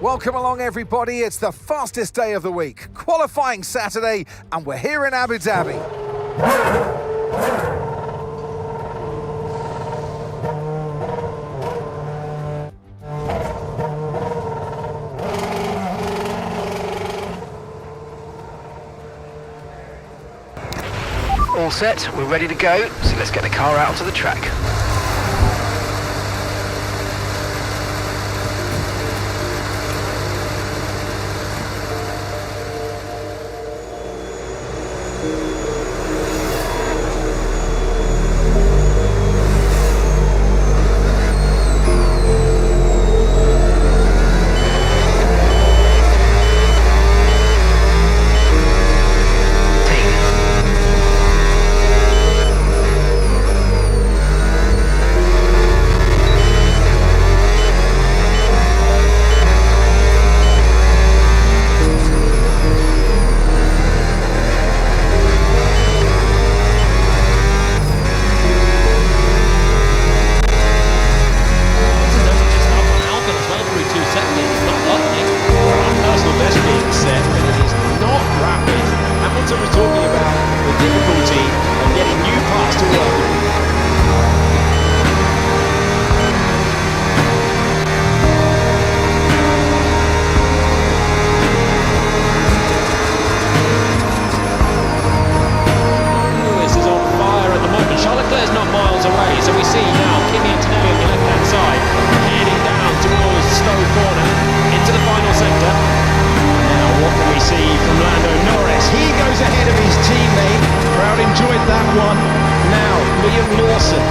Welcome along, everybody. It's the fastest day of the week, qualifying Saturday, and we're here in Abu Dhabi. All set, we're ready to go, so let's get the car out onto the track.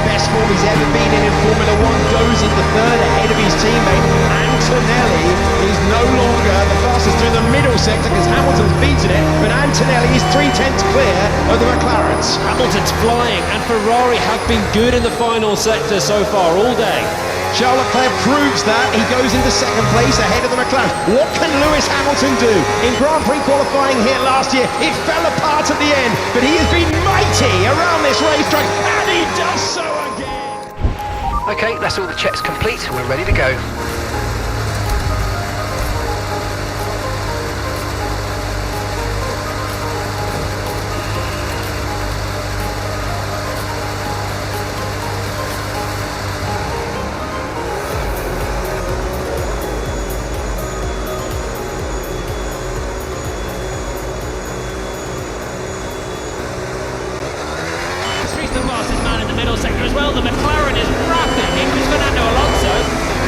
Best form he's ever been in Formula 1, goes into third ahead of his teammate. Antonelli is no longer the fastest through the middle sector because Hamilton's beaten it, but Antonelli is 3/10 clear of the McLarens. Hamilton's flying, and Ferrari have been good in the final sector so far all day. Charles Leclerc proves that. He goes into second place ahead of the McLaren. What can Lewis Hamilton do? In Grand Prix qualifying here last year, it fell apart at the end, but he has been mighty around this racetrack, and he does so again. Okay, that's all the checks complete, and we're ready to go. The fastest man in the middle sector as well. The McLaren is rapid. Here comes Fernando Alonso.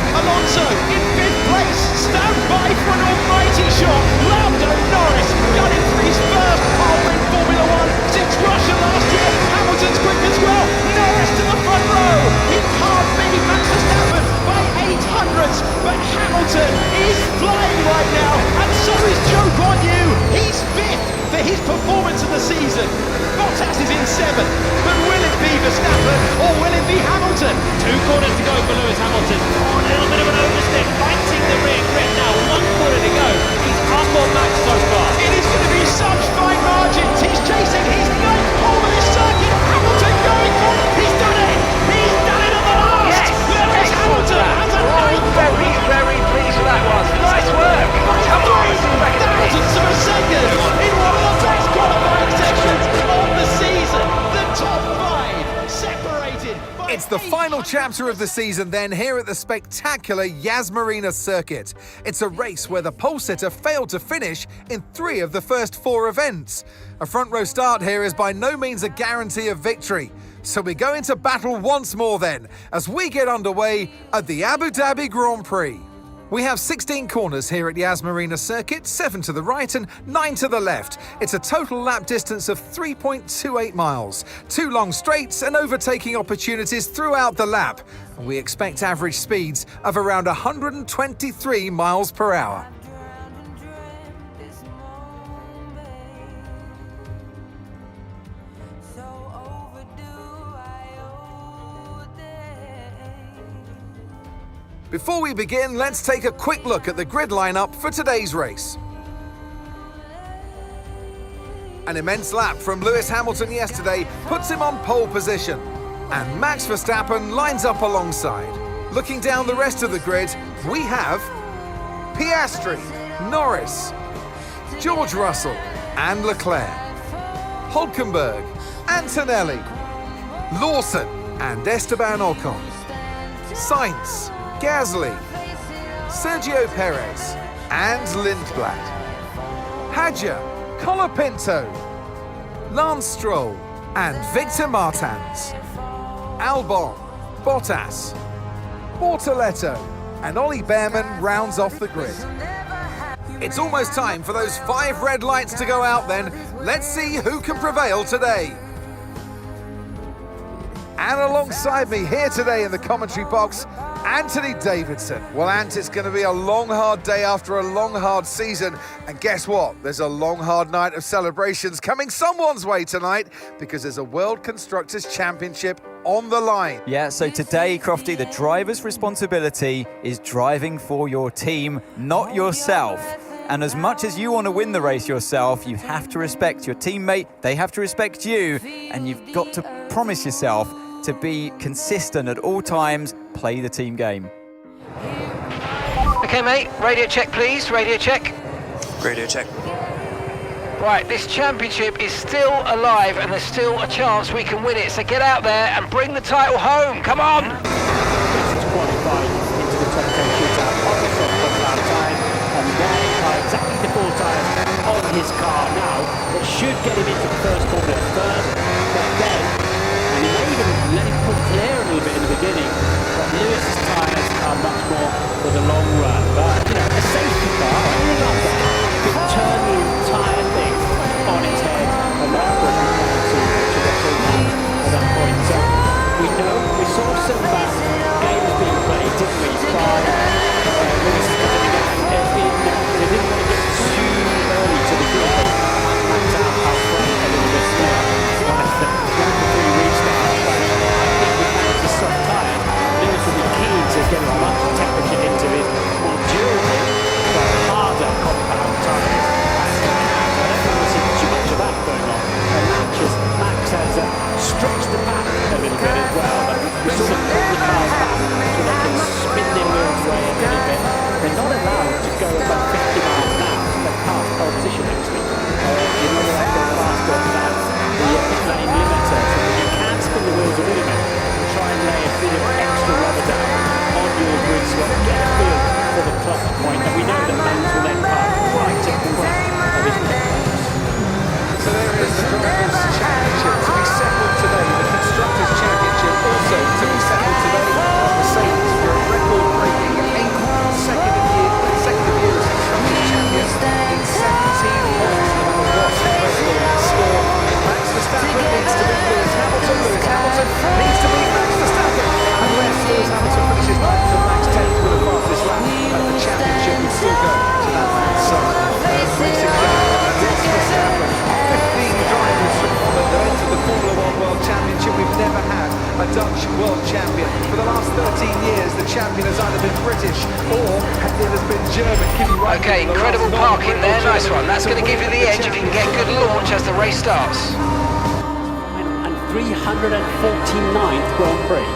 Alonso in fifth place. Stand by for an almighty shot. Lando Norris gunning for his first pole in Formula 1 since Russia last year. Hamilton's quick as well. Norris to the front row. He can't beat Max Verstappen by 800s, but Hamilton is flying right now, and so is Joe Guanyu. He's fifth for his performance of the season. Bottas is in seventh, but will it be Verstappen or will it be Hamilton? 2 corners to go for Lewis Hamilton. Oh, a little bit of an overstick, biting the rear grid now. 1 corner to go. He's up on Max so far. It is going to be such fine margins. He's chasing his 9th pole of this circuit. Hamilton going for it. He's done it. He's done it at the last. Yes, Lewis Hamilton has a 9th pole. Very pleased with that one. Nice work. Come on, back in the race. Thousandths of a second in one of the best qualifying sections of the season. The top 5 separated by It's the final chapter of the season then here at the spectacular Yas Marina circuit. It's a race where the pole sitter failed to finish in 3 of the first 4 events. A front row start here is by no means a guarantee of victory. So we go into battle once more then, as we get underway at the Abu Dhabi Grand Prix. We have 16 corners here at Yas Marina circuit, 7 to the right and 9 to the left. It's a total lap distance of 3.28 miles. 2 long straights and overtaking opportunities throughout the lap. We expect average speeds of around 123 miles per hour. Before we begin, let's take a quick look at the grid lineup for today's race. An immense lap from Lewis Hamilton yesterday puts him on pole position, and Max Verstappen lines up alongside. Looking down the rest of the grid, we have Piastri, Norris, George Russell and Leclerc, Hülkenberg, Antonelli, Lawson and Esteban Ocon, Sainz, Gasly, Sergio Perez and Lindblad, Hadjar, Colapinto, Lance Stroll and Victor Martins, Albon, Bottas, Bortoletto and Ollie Behrman rounds off the grid. It's almost time for those 5 red lights to go out then. Let's see who can prevail today. And alongside me here today in the commentary box, Anthony Davidson. Well, Ant, it's going to be a long, hard day after a long, hard season. And guess what? There's a long, hard night of celebrations coming someone's way tonight because there's a World Constructors' Championship on the line. Yeah, so today, Crofty, the driver's responsibility is driving for your team, not yourself. And as much as you want to win the race yourself, you have to respect your teammate, they have to respect you, and you've got to promise yourself to be consistent at all times, play the team game. Okay, mate, radio check, please, radio check. Radio check. Right, this championship is still alive and there's still a chance we can win it, so get out there and bring the title home, come on! To qualify into the top 10 shootout on the top lap time, and they are exactly the 4 tyres on his car now. That should get him into the first corner first, but then, and he may even let him pull clear a little bit in the beginning, but Lewis's tyres are much more for the long run. But, you know, a safety car, anything like that, could turn the entire thing on its head, and that was to the full at that point. So, we saw some games being played, didn't we, by Lewis coming out they didn't want to get too early to the grid. That's how front a little bit there. Three restart, but I think we managed the soft tyre. Lewis will be keen to get as much temperature into his more durable but harder compound tyres as he can. I don't think we'll see too much of that going on. And Max has stretched the back a little bit as well, but we sort of pull the cars back so they can spin their wheels away a little bit. They're not allowed to go above 50 miles an hour, so they're past pole position actually. You're not allowed to go faster than the pit lane limiter, so you can spin the wheels a little bit and try and lay a bit of extra rubber down on your grid so you get a feel for the clutch point, and we know that Max will then park right at the front of his pit lane. So there is the Drivers' Championship to be settled today. The Constructors' Championship also to be settled today. Mercedes for a record-breaking 8th second of year Constructors' Champion in 17 points. No matter what record score, Max Verstappen needs to beat Lewis Hamilton. Lewis Hamilton needs to beat Max Verstappen. Unless Lewis Hamilton finishes 9th and Max 10th with the fastest lap, the championship will still go to that man's side. Racing Max Verstappen. 15 drivers from Holland that entered the Formula One World Championship. We've never had a Dutch world champion. For the last 13 years, the champion has either been British or it has been German. Okay, incredible parking there, nice one. That's going to give you the edge if you can get good launch as the race starts. And 349th Grand Prix.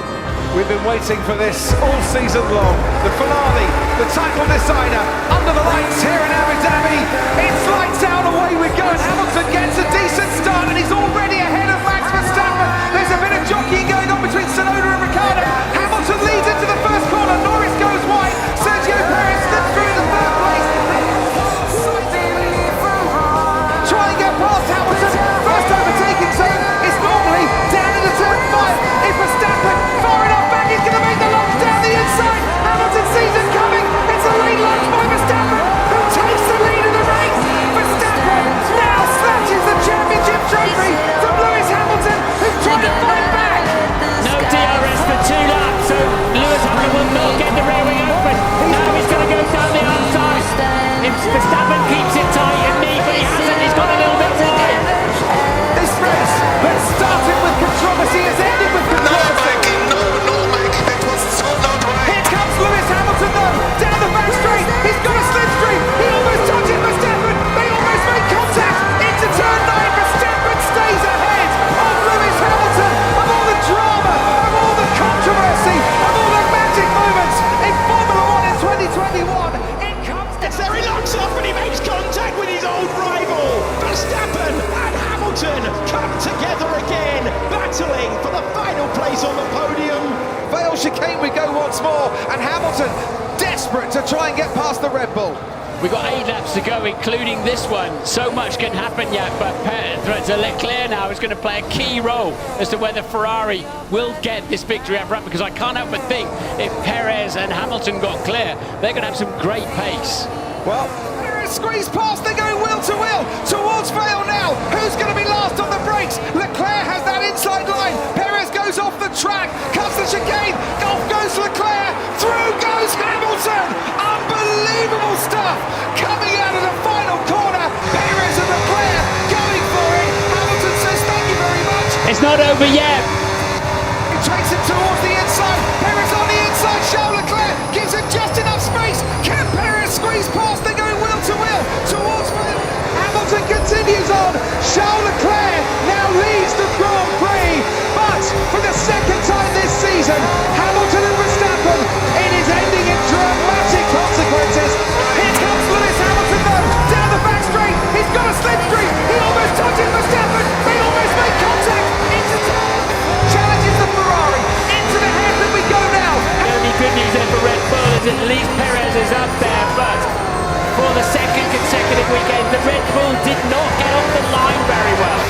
We've been waiting for this all season long. The finale, the title decider, under the lights here in Abu Dhabi. It's lights out, away we go. And Hamilton gets a decent start and he's already ahead of Max Verstappen. There's a bit of jockeying going on between Tsunoda and Ricciardo. Hamilton leads into the first corner. Norris goes wide. Sergio Perez slips through in the third place. Try and get past Hamilton. First overtaking zone is normally down in the turn 5. If Verstappen far enough back, he's going to make the lunge down the inside. Hamilton sees it coming. It's a late lunge by Verstappen, who takes the lead of the race. Verstappen now snatches the championship trophy from Lewis Hamilton, who's trying to fight back. No DRS for 2 laps. Perez on the podium. Vale chicane we go once more, and Hamilton desperate to try and get past the Red Bull. We've got 8 laps to go, including this one. So much can happen yet, but Leclerc now is going to play a key role as to whether Ferrari will get this victory up front, because I can't help but think if Perez and Hamilton got clear, they're going to have some great pace. Well, Perez squeezed past, they're going wheel to wheel towards Vale now. Who's going to be last on the brakes? Leclerc has that inside line. Perez goes off the track, cuts the chicane, off goes Leclerc, through goes Hamilton. Unbelievable stuff coming out of the final corner. Perez and Leclerc going for it. Hamilton says thank you very much. It's not over yet. He takes it towards the inside. Perez on the inside. Charles Leclerc gives him just enough space. Can Perez squeeze past? They're going wheel to wheel towards Vale. Hamilton continues on. Charles Leclerc now leads the Grand Prix, but for the second time this season, Hamilton and Verstappen, it is ending in dramatic consequences. Here comes Lewis Hamilton though, down the back straight. He's got a slipstream. He almost touches Verstappen. They almost make contact. Challenges the Ferrari. Into the hairpin we go now. The only good news there for Red Bull is at least Perez is up there, but for the second consecutive weekend, the Red Bull did not get off the line very well.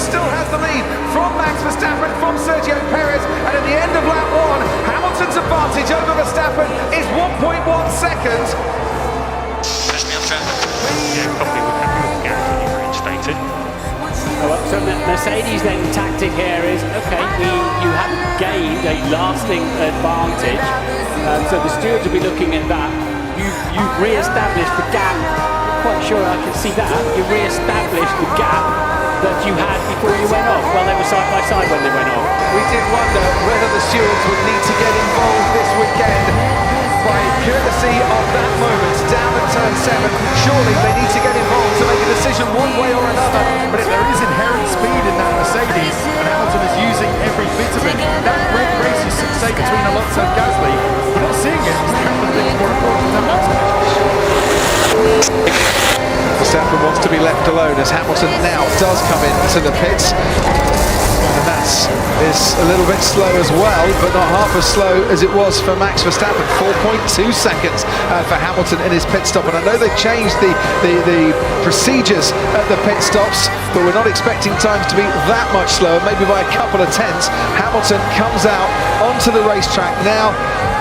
Still has the lead from Max Verstappen, from Sergio Perez, and at the end of lap 1, Hamilton's advantage over Verstappen is 1.1 seconds. Yeah, probably would have more gap than you reinstated. So the Mercedes then tactic here is, okay, you haven't gained a lasting advantage, so the stewards will be looking at that. You've re-established the gap. I'm quite sure I can see that. You've re-established the gap that you had before you went off. Well, they were side by side when they went off. We did wonder whether the stewards would need to get involved this weekend. By courtesy of that moment down at turn 7, surely they need to get involved to make a decision one way or another. But if there is inherent speed in that Mercedes, and Hamilton is using every bit of it, that great race you say between Alonso and Gasly, we're not seeing it. It's kind of thing more important than that. Verstappen wants to be left alone as Hamilton now does come into the pits. And that is a little bit slow as well, but not half as slow as it was for Max Verstappen. 4.2 seconds for Hamilton in his pit stop. And I know they've changed the procedures at the pit stops, but we're not expecting times to be that much slower, maybe by a couple of tenths. Hamilton comes out onto the racetrack now,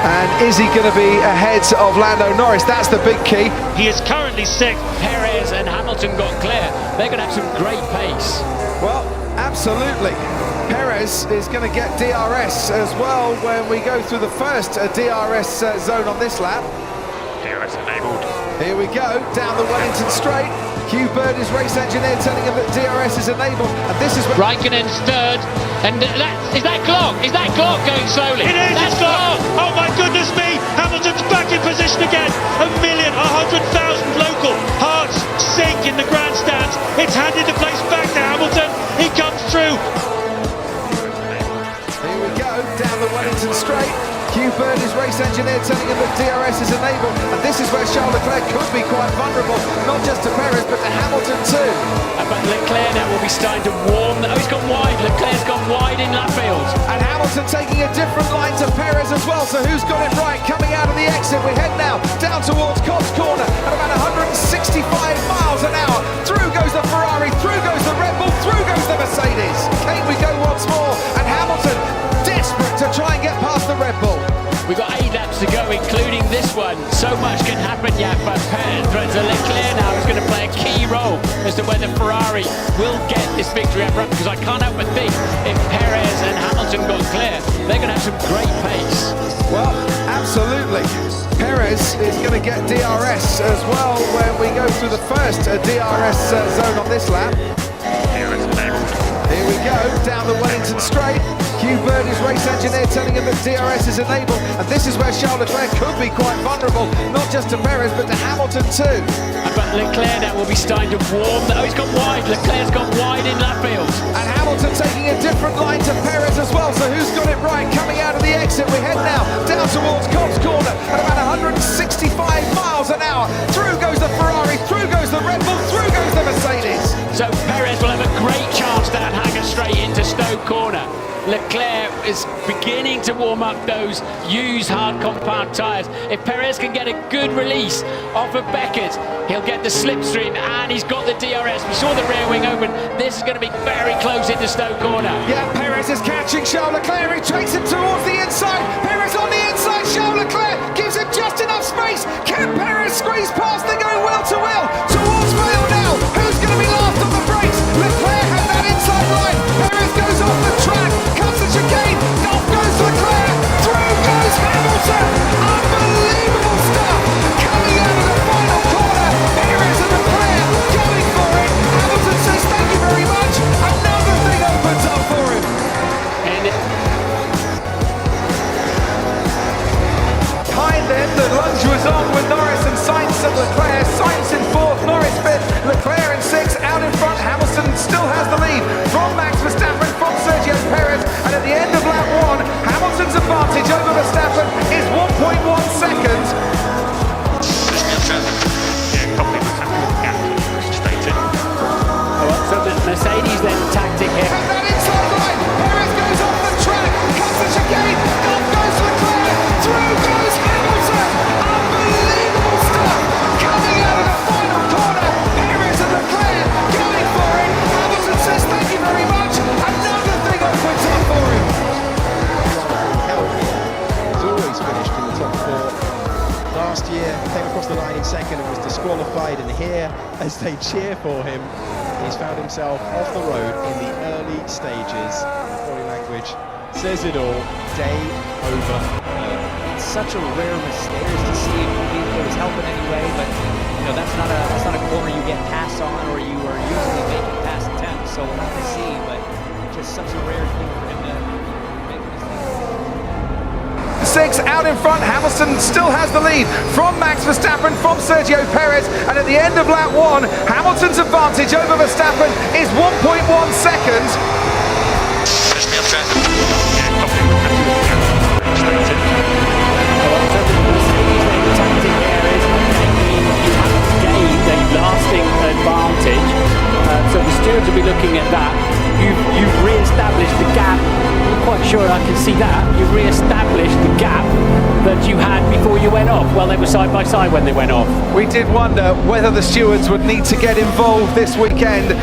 and is he going to be ahead of Lando Norris? That's the big key. He is currently 6th. Perez and Hamilton got clear. They're going to have some great pace. Well, absolutely. Perez is going to get DRS as well when we go through the first DRS zone on this lap. DRS enabled. Here we go, down the Wellington straight. Hugh Bird, his race engineer, telling him that DRS is enabled, and this is where... Raikkonen's third, and is that Glock? Is that Glock going slowly? It is, it's Glock! Oh my goodness me! Hamilton's back in position again! 1,100,000 local hearts sink in the grandstands. It's handed the place back to Hamilton. He comes through. Here we go, down the Wellington straight. Hugh Bird, his race race engineer telling him that DRS is enabled, and this is where Charles Leclerc could be quite vulnerable, not just to Perez but to Hamilton too. But Leclerc now will be starting to warm. Oh, he's gone wide. Leclerc's gone wide in lap field. And Hamilton taking a different line to Perez as well, so who's got it right? Coming out of the exit, we head now down towards Cobb's Corner at about 165 miles an hour. Through goes the Ferrari, through goes the Red Bull, through goes the Mercedes. Can we go once more? And Hamilton desperate to try and get past the Red Bull. We've got 8 laps to go, including this one. So much can happen yet, but Leclerc now is going to play a key role as to whether Ferrari will get this victory up front, because I can't help but think if Perez and Hamilton got clear, they're going to have some great pace. Well, absolutely. Perez is going to get DRS as well when we go through the first DRS zone on this lap. Here we go, down the Wellington straight. Hugh Bird, his race engineer, telling him that DRS is enabled, and this is where Charles Leclerc could be quite vulnerable, not just to Perez but to Hamilton too. But Leclerc now will be starting to warm. Oh, he's gone wide. Leclerc's gone wide in lap field. And Hamilton taking a different line to Perez as well, so who's got it right? Coming out of the exit, we head now down towards Cobb's Corner at about 165 miles an hour. Through goes the Ferrari, through goes the Red Bull, through goes the Mercedes. So Perez will have a great chance down Hanger straight into Stoke Corner. Leclerc is beginning to warm up those used hard compound tyres. If Perez can get a good release off of Beckett, he'll get the slipstream, and he's got the DRS. We saw the rear wing open. This is going to be very close into Stoke Corner. Yeah, Perez is catching Charles Leclerc. He takes him towards the inside. Perez on the inside. Charles Leclerc gives him just enough space. Can Perez squeeze past? They're going wheel to wheel towards Vale now. Who's going to be last on the brakes? Leclerc has that inside line. Perez goes off the track. Comes the chicane. Off goes Leclerc. Through goes Hamilton. Unbelievable stuff. Coming out of the final corner. Perez and Leclerc going for it. Hamilton says thank you very much. Another thing opens up for him. Behind them, the lunge was on with Norris and Sainz and Leclerc. Sainz in 4th, Norris 5th, Leclerc in 6th. Out in front, Hamilton still has the lead from Max Verstappen, from Sergio Perez. And at the end of lap 1, Hamilton's advantage over Verstappen is 1.1 seconds. So the Mercedes then tactic here. And that inside line, Perez goes off the track, cuts the chicane, off goes Leclerc, through goes Hamilton. Unbelievable stuff coming out of the final corner. Perez and Leclerc going for it. Hamilton says thank you very much. Another thing opens up for him. He's always finished in the top 4. Last year, came across the line in second and was disqualified, and here, as they cheer for him, he's found himself off the road in the early stages. Body language says it all. Day over. It's such a rare mistake to see if it was helping anyway, but you know that's not a corner you get passed on, or you are usually making pass attempts. So we'll have to see, but just such a rare thing for him to make a mistake. 6 out in front, Hamilton still has the lead from Max Verstappen, from Sergio Perez, and at the end of lap 1, Hamilton's advantage over Verstappen is 1.1 seconds. Gained a lasting advantage, so the stewards will be looking at that. You've re-established the gap. I'm not quite sure I can see that. You've re-established the gap that you had before you went off. Well, they were side by side when they went off. We did wonder whether the stewards would need to get involved this weekend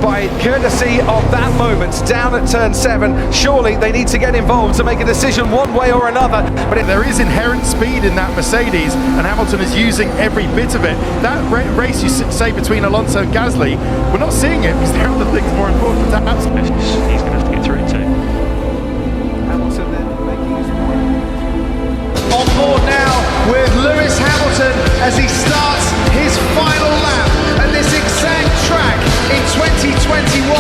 by courtesy of that moment down at turn 7. Surely they need to get involved to make a decision one way or another. But there is inherent speed in that Mercedes, and Hamilton is using every bit of it. That race you say between Alonso and Gasly, we're not seeing it because there are other things more important to have. He's going to have to get through it too. Hamilton then making his point. On board now with Lewis Hamilton as he starts his final lap at this exact track in 2021.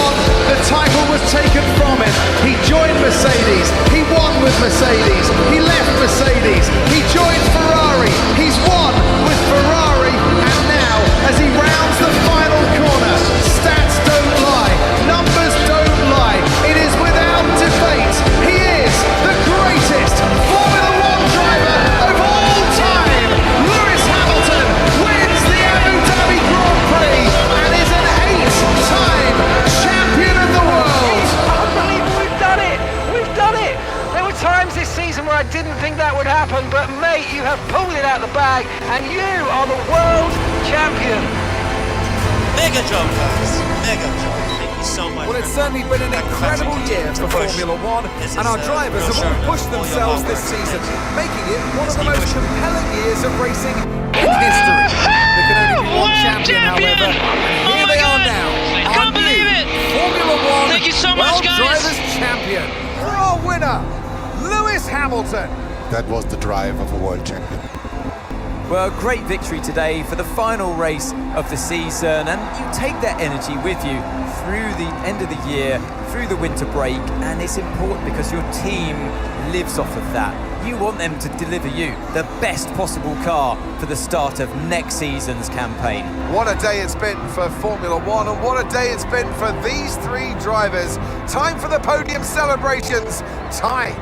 The title was taken from him. He joined Mercedes. He won with Mercedes. He left Mercedes. He joined Ferrari. He's won with Ferrari. And now, as he rounds the final corner, stats don't lie. Numbers don't lie. It is without debate. He is the greatest Formula 1 driver happen, but mate, you have pulled it out the bag, and you are the world champion. Mega job, guys. Mega job. Thank you so much. Well, it's certainly been an incredible year for Formula One, and our drivers have all pushed themselves this season, making it one of the most compelling years of racing in history. There can only be one champion, however, and here they are now. I can't believe it. Formula One Thank you so much, World guys. Drivers Champion. For our winner, Lewis Hamilton. That was the drive of a world champion. Well, great victory today for the final race of the season, and you take that energy with you through the end of the year, through the winter break, and it's important because your team lives off of that. You want them to deliver you the best possible car for the start of next season's campaign. What a day it's been for Formula One, and what a day it's been for these three drivers. Time for the podium celebrations. Time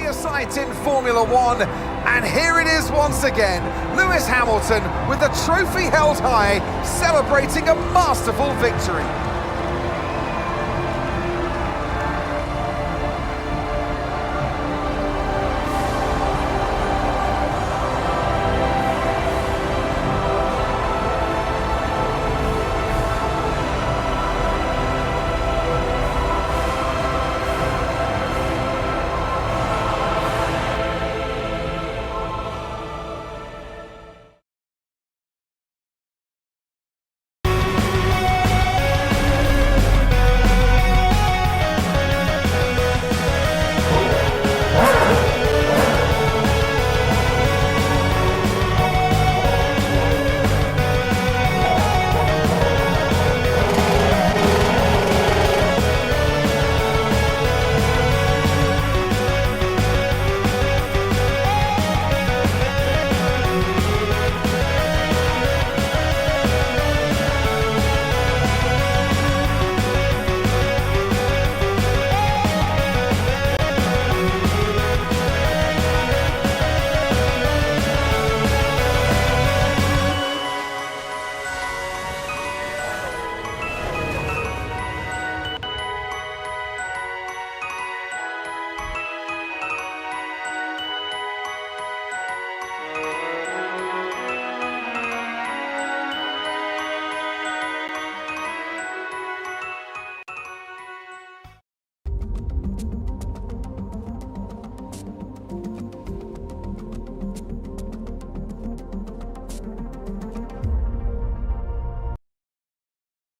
a sight in Formula One, and here it is once again. Lewis Hamilton with the trophy held high, celebrating a masterful victory.